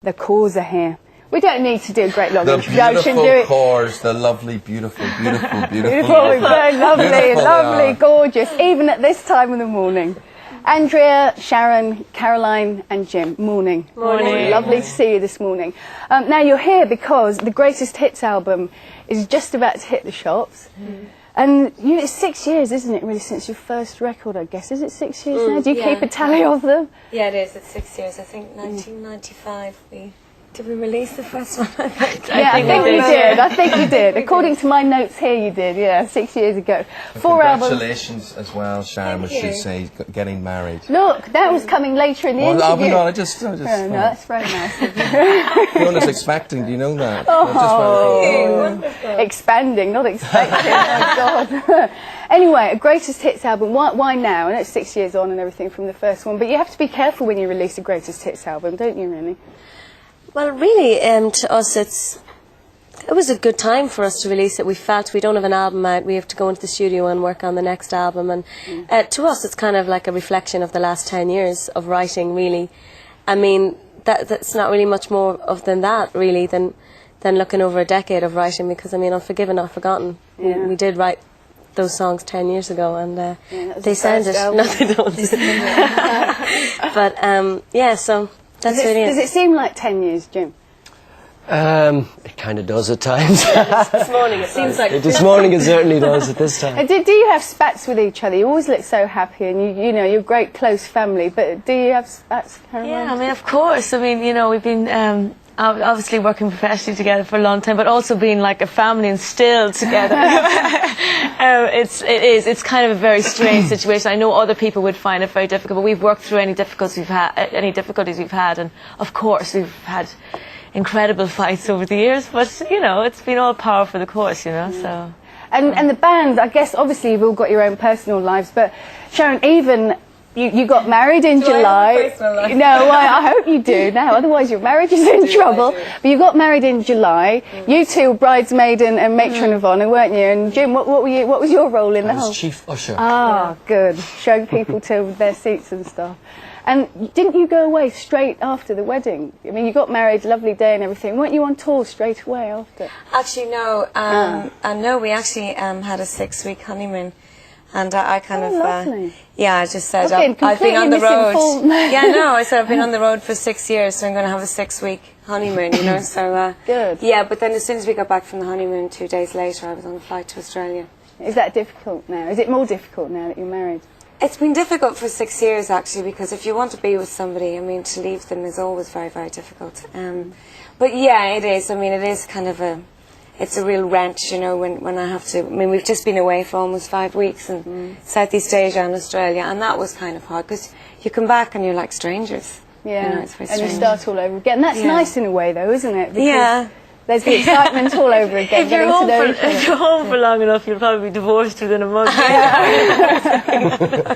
The corrs are here. We don't need to do a great long the introduction, do beautiful it? corrs, the lovely, beautiful. Very lovely, gorgeous, even at this time of the morning. Andrea, Sharon, Caroline and Jim, morning. Morning. Lovely to see you this morning. Now you're here because the Greatest Hits album is just about to hit the shops. And it's 6 years, isn't it, really, since your first record, I guess. Is it 6 years now? Do you keep a tally of them? Yeah, it is. It's 6 years. I think 1995 did we release the first one? I think you did. According to my notes here, you did. Yeah, 6 years ago. Congratulations as well, Sharon, we should say, getting married. Look, that was coming later in the interview. No, I just no, that's very nice of you. No one was expecting, do you know that? Expanding, not expecting. Oh, God. Anyway, a Greatest Hits album. Why now? I know it's 6 years on and everything from the first one, but you have to be careful when you release a Greatest Hits album, don't you, really? Well, really, to us, it was a good time for us to release it. We felt we don't have an album out. We have to go into the studio and work on the next album. And to us, it's kind of like a reflection of the last 10 years of writing, really. I mean, that's not really much more than that, really, than looking over a decade of writing. Because, I mean, Unforgiven, Not Forgotten. Yeah. We did write those songs 10 years ago, and they sounded... No, they don't. But, yeah, so... Does it seem like 10 years, Jim? It kind of does at times. This morning it seems like... This morning it certainly does at this time. Do you have spats with each other? You always look so happy, and you know, you're a great close family, but do you have spats, Caroline? Yeah, I mean, of course. I mean, you know, we've been obviously working professionally together for a long time, but also being like a family and still together. It's kind of a very strange situation. I know other people would find it very difficult, but we've worked through any difficulties we've had, and of course we've had incredible fights over the years, but you know, it's been all par for the course, you know. So and the band, I guess, obviously you've all got your own personal lives, but Sharon, even you got married in July. No, I hope you do now, otherwise your marriage is in trouble. But you got married in July. You two were bridesmaid and matron of honour, weren't you? And Jim, what was your role in the whole? I was chief usher. Ah, good. Showing people to their seats and stuff. And didn't you go away straight after the wedding? I mean, you got married, lovely day and everything. Weren't you on tour straight away after? Actually, no. No, we actually had a 6-week honeymoon. And I kind of, yeah, I just said, I've been on the road. Yeah, no, I said I've been on the road for 6 years, so I'm going to have a 6-week honeymoon, you know, so... Good. Yeah, but then as soon as we got back from the honeymoon, 2 days later, I was on a flight to Australia. Is that difficult now? Is it more difficult now that you're married? It's been difficult for 6 years, actually, because if you want to be with somebody, I mean, to leave them is always very, very difficult. But yeah, it is. I mean, it is kind of it's a real wrench, you know, when I have to... I mean, we've just been away for almost 5 weeks in Southeast Asia and Australia, and that was kind of hard, because you come back and you're like strangers. Yeah, you know, it's very strange. And you start all over again. That's nice in a way, though, isn't it? Because yeah. There's the excitement all over again. If you're home for long enough, you'll probably be divorced within a month.